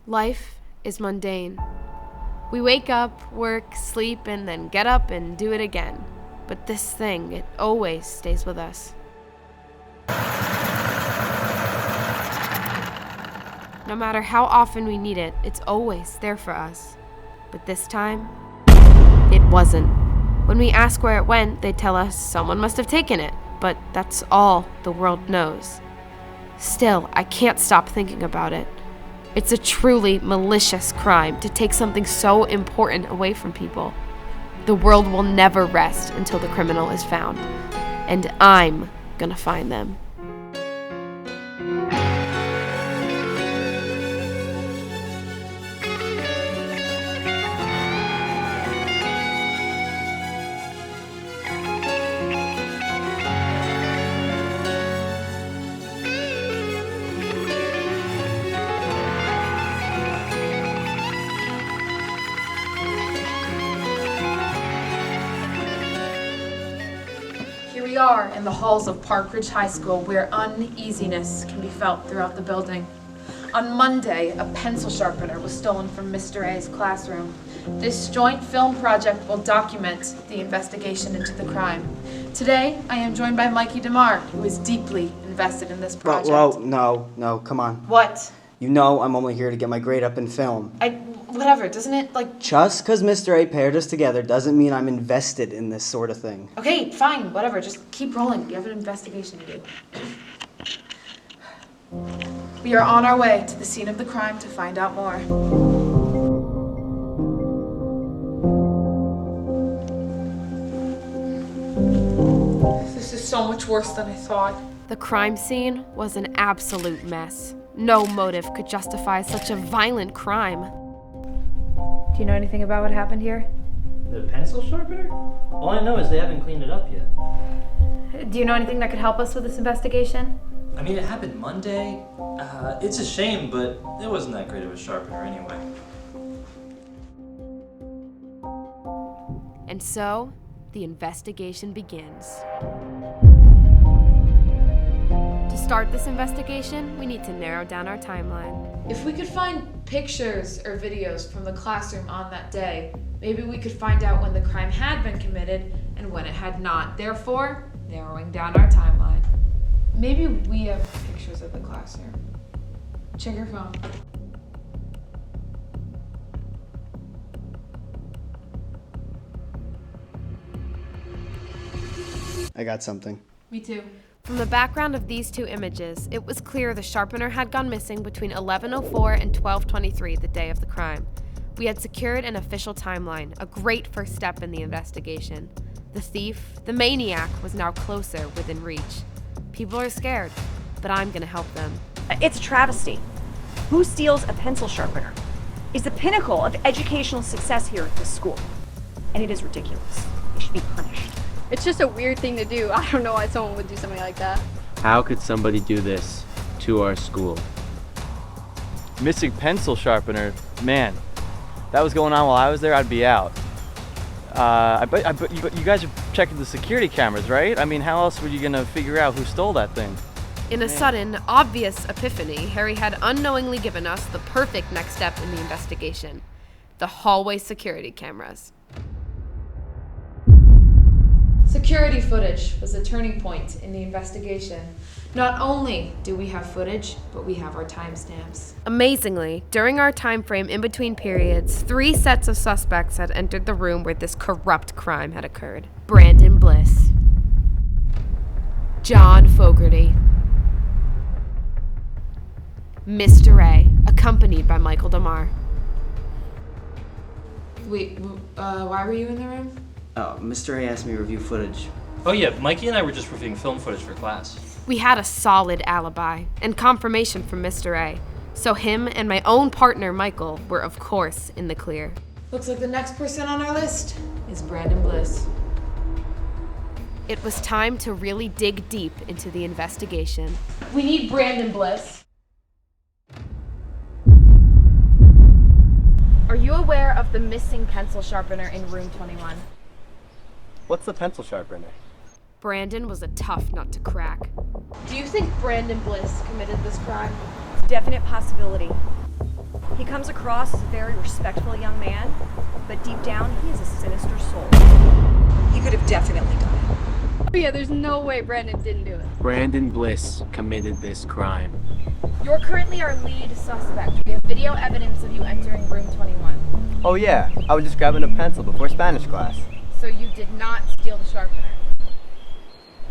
Life is mundane. We wake up, work, sleep, and then get up and do it again. But this thing, it always stays with us. No matter how often we need it, it's always there for us. But this time, it wasn't. When we ask where it went, they tell us someone must have taken it, but that's all the world knows. Still, I can't stop thinking about it. It's a truly malicious crime to take something so important away from people. The world will never rest until the criminal is found, and I'm gonna find them. We are in the halls of Park Ridge High School, where uneasiness can be felt throughout the building. On Monday, a pencil sharpener was stolen from Mr. A's classroom. This joint film project will document the investigation into the crime. Today, I am joined by Mikey DeMar, who is deeply invested in this project. Whoa, no, come on. What? You know I'm only here to get my grade up in film. Whatever, doesn't it, Just because Mr. A paired us together doesn't mean I'm invested in this sort of thing. Okay, fine, whatever, just keep rolling. You have an investigation to do. We are on our way to the scene of the crime to find out more. This is so much worse than I thought. The crime scene was an absolute mess. No motive could justify such a violent crime. Do you know anything about what happened here? The pencil sharpener? All I know is they haven't cleaned it up yet. Do you know anything that could help us with this investigation? I mean, it happened Monday. It's a shame, but it wasn't that great of a sharpener anyway. And so, the investigation begins. To start this investigation, we need to narrow down our timeline. If we could find pictures or videos from the classroom on that day, maybe we could find out when the crime had been committed and when it had not, therefore narrowing down our timeline. Maybe we have pictures of the classroom. Check your phone. I got something. Me too. From the background of these two images, it was clear the sharpener had gone missing between 11:04 and 12:23, the day of the crime. We had secured an official timeline, a great first step in the investigation. The thief, the maniac, was now closer within reach. People are scared, but I'm gonna help them. It's a travesty. Who steals a pencil sharpener? It's the pinnacle of educational success here at this school. And it is ridiculous. It should be punished. It's just a weird thing to do. I don't know why someone would do something like that. How could somebody do this to our school? Missing pencil sharpener, man, that was going on while I was there, I'd be out. I bet you guys are checking the security cameras, right? I mean, how else were you gonna figure out who stole that thing? In a sudden, obvious epiphany, Harry had unknowingly given us the perfect next step in the investigation: the hallway security cameras. Security footage was a turning point in the investigation. Not only do we have footage, but we have our timestamps. Amazingly, during our time frame in between periods, 3 sets of suspects had entered the room where this corrupt crime had occurred. Brandon Bliss, John Fogarty, Mr. A, accompanied by Michael DeMar. Wait, why were you in the room? Oh, Mr. A asked me to review footage. Oh yeah, Mikey and I were just reviewing film footage for class. We had a solid alibi and confirmation from Mr. A, so him and my own partner, Michael, were of course in the clear. Looks like the next person on our list is Brandon Bliss. It was time to really dig deep into the investigation. We need Brandon Bliss. Are you aware of the missing pencil sharpener in room 21? What's the pencil sharpener? Brandon was a tough nut to crack. Do you think Brandon Bliss committed this crime? It's a definite possibility. He comes across as a very respectful young man, but deep down, he is a sinister soul. He could have definitely done it. But yeah, there's no way Brandon didn't do it. Brandon Bliss committed this crime. You're currently our lead suspect. We have video evidence of you entering room 21. Oh yeah, I was just grabbing a pencil before Spanish class. So you did not steal the sharpener.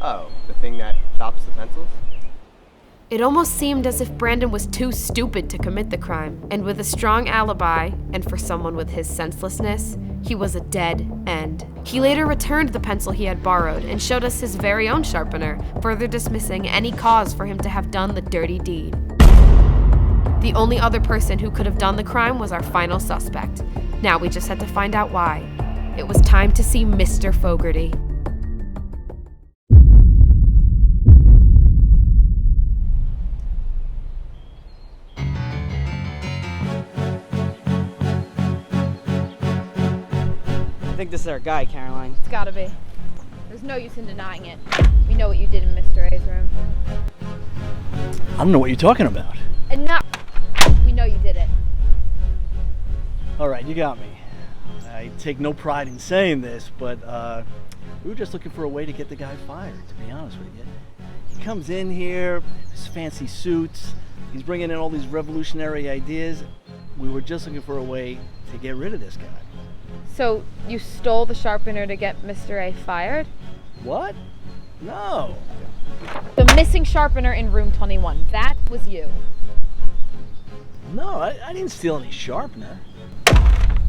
Oh, the thing that chops the pencils? It almost seemed as if Brandon was too stupid to commit the crime, and with a strong alibi, and for someone with his senselessness, he was a dead end. He later returned the pencil he had borrowed and showed us his very own sharpener, further dismissing any cause for him to have done the dirty deed. The only other person who could have done the crime was our final suspect. Now we just had to find out why. It was time to see Mr. Fogarty. I think this is our guy, Caroline. It's gotta be. There's no use in denying it. We know what you did in Mr. A's room. I don't know what you're talking about. Enough! We know you did it. All right, you got me. I take no pride in saying this, but we were just looking for a way to get the guy fired, to be honest with you. He comes in here, his fancy suits, he's bringing in all these revolutionary ideas. We were just looking for a way to get rid of this guy. So you stole the sharpener to get Mr. A fired? What? No. The missing sharpener in room 21. That was you. No, I didn't steal any sharpener.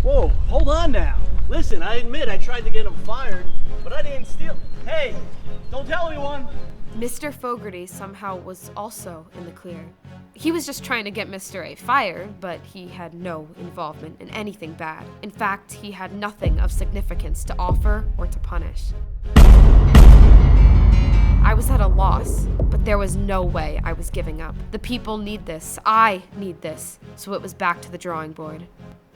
Whoa, hold on now. Listen, I admit I tried to get him fired, but I didn't steal. Hey, don't tell anyone. Mr. Fogarty somehow was also in the clear. He was just trying to get Mr. A fired, but he had no involvement in anything bad. In fact, he had nothing of significance to offer or to punish. I was at a loss, but there was no way I was giving up. The people need this. I need this. So it was back to the drawing board.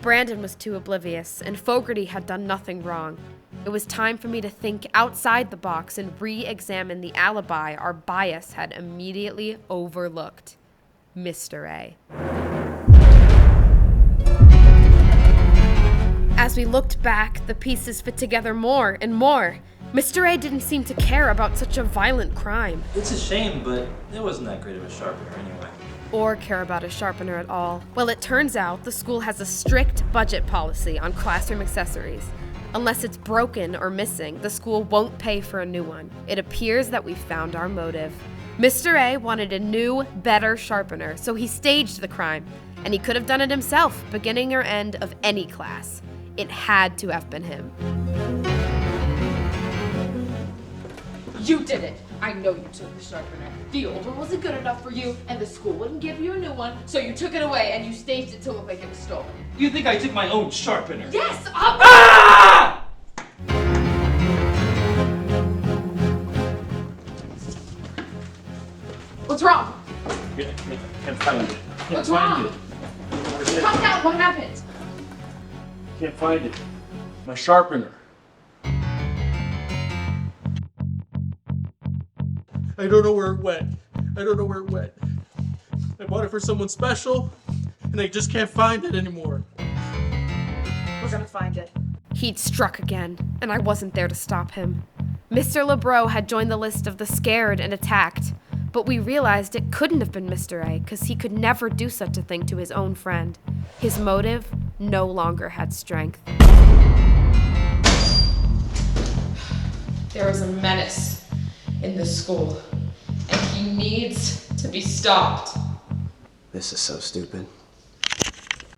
Brandon was too oblivious, and Fogarty had done nothing wrong. It was time for me to think outside the box and re-examine the alibi our bias had immediately overlooked. Mr. A. As we looked back, the pieces fit together more and more. Mr. A didn't seem to care about such a violent crime. It's a shame, but it wasn't that great of a sharpener anyway. Or care about a sharpener at all. Well, it turns out the school has a strict budget policy on classroom accessories. Unless it's broken or missing, the school won't pay for a new one. It appears that we found our motive. Mr. A wanted a new, better sharpener, so he staged the crime. And he could have done it himself, beginning or end of any class. It had to have been him. You did it! I know you took the sharpener. The old one wasn't good enough for you, and the school wouldn't give you a new one, so you took it away and you staged it to look like it was stolen. You think I took my own sharpener? Yes! Ah! What's wrong? Can't find it. What's wrong? Come down, what happened? Can't find it. My sharpener. I don't know where it went. I bought it for someone special, and I just can't find it anymore. We're gonna find it. He'd struck again, and I wasn't there to stop him. Mr. LeBreau had joined the list of the scared and attacked, but we realized it couldn't have been Mr. A, because he could never do such a thing to his own friend. His motive no longer had strength. There is a menace in this school, and he needs to be stopped. This is so stupid.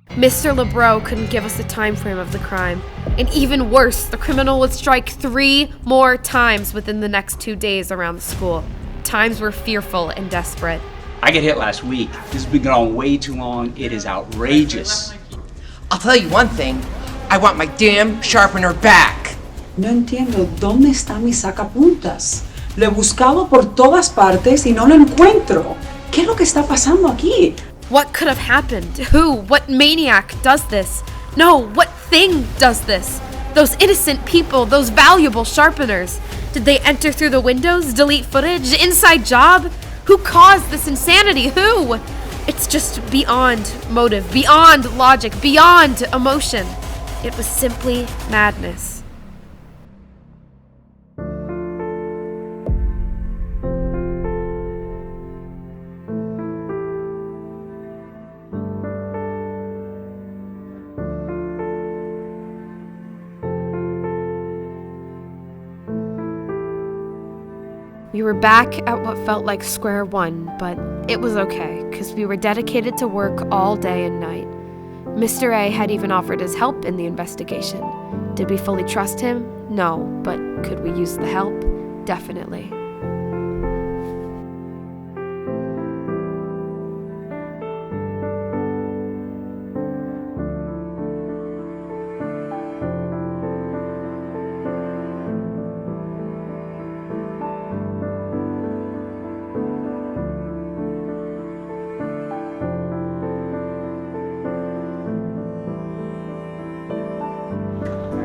Mr. LeBreau couldn't give us a time frame of the crime. And even worse, the criminal would strike 3 more times within the next 2 days around the school. Times were fearful and desperate. I got hit last week. This has been going on way too long. It is outrageous. I'll tell you one thing. I want my damn sharpener back. No entiendo dónde está mi sacapuntas. Lo he buscado por todas partes y no lo encuentro. ¿Qué es lo que está pasando aquí? What could have happened? Who? What maniac does this? No, what thing does this? Those innocent people, those valuable sharpeners. Did they enter through the windows, delete footage, inside job? Who caused this insanity? Who? It's just beyond motive, beyond logic, beyond emotion. It was simply madness. We were back at what felt like square one, but it was okay, because we were dedicated to work all day and night. Mr. A had even offered his help in the investigation. Did we fully trust him? No, but could we use the help? Definitely.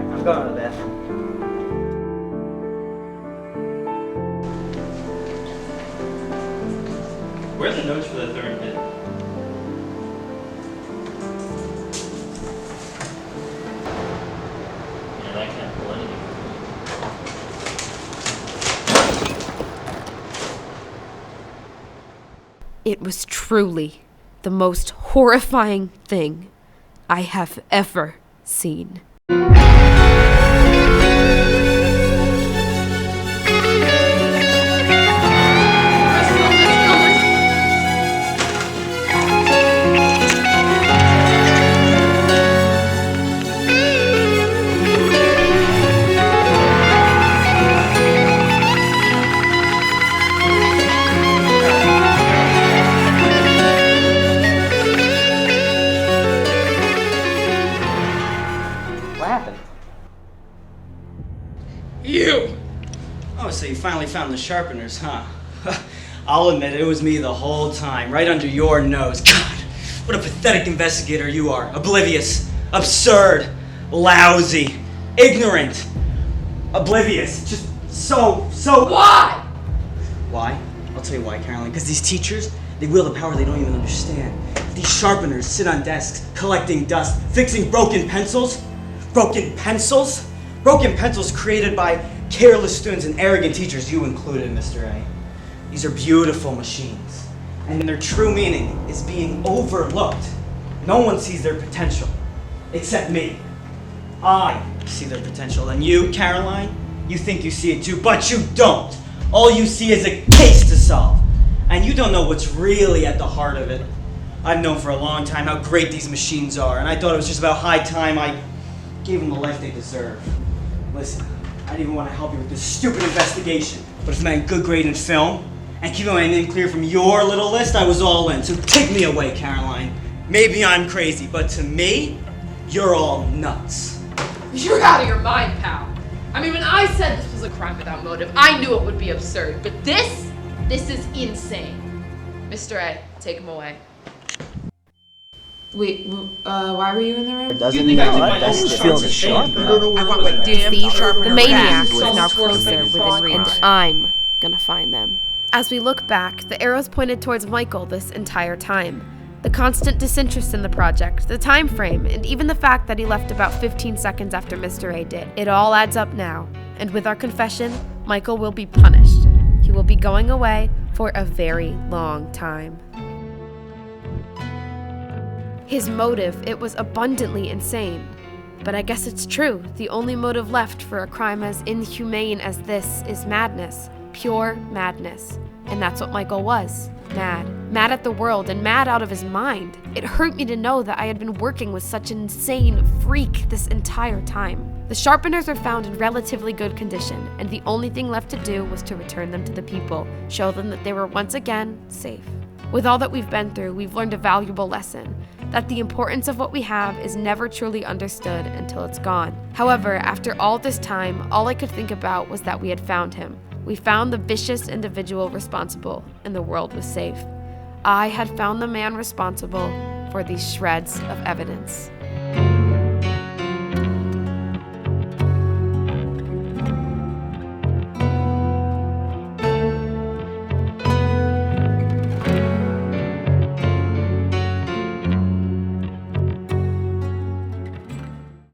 I'm going to the bathroom. Where are the notes for the third hit? Man, I can't pull anything. It was truly the most horrifying thing I have ever seen. You! Oh, so you finally found the sharpeners, huh? I'll admit it was me the whole time, right under your nose. God, what a pathetic investigator you are. Oblivious, absurd, lousy, ignorant, oblivious. Just so... Why? Why? I'll tell you why, Caroline. Because these teachers, they wield a power they don't even understand. These sharpeners sit on desks, collecting dust, fixing broken pencils. Broken pencils? Broken pencils created by careless students and arrogant teachers, you included, Mr. A. These are beautiful machines, and their true meaning is being overlooked. No one sees their potential, except me. I see their potential, and you, Caroline, you think you see it too, but you don't. All you see is a case to solve, and you don't know what's really at the heart of it. I've known for a long time how great these machines are, and I thought it was just about high time I gave them the life they deserve. Listen, I didn't even want to help you with this stupid investigation, but if it meant good grade in film and keeping my name clear from your little list, I was all in. So take me away, Caroline. Maybe I'm crazy, but to me, you're all nuts. You're out of your mind, pal. I mean, when I said this was a crime without motive, I knew it would be absurd, but this is insane. Mr. A, take him away. Wait, why were you in the room? It doesn't mean I'm feeling sharp. I want my damn sharpener The maniac back. was now closer within reach, and I'm gonna find them. As we look back, the arrows pointed towards Michael this entire time. The constant disinterest in the project, the time frame, and even the fact that he left about 15 seconds after Mr. A did. It all adds up now, and with our confession, Michael will be punished. He will be going away for a very long time. His motive, it was abundantly insane. But I guess it's true. The only motive left for a crime as inhumane as this is madness. Pure madness. And that's what Michael was. Mad. Mad at the world and mad out of his mind. It hurt me to know that I had been working with such an insane freak this entire time. The sharpeners were found in relatively good condition, and the only thing left to do was to return them to the people, show them that they were once again safe. With all that we've been through, we've learned a valuable lesson, that the importance of what we have is never truly understood until it's gone. However, after all this time, all I could think about was that we had found him. We found the vicious individual responsible, and the world was safe. I had found the man responsible for these shreds of evidence.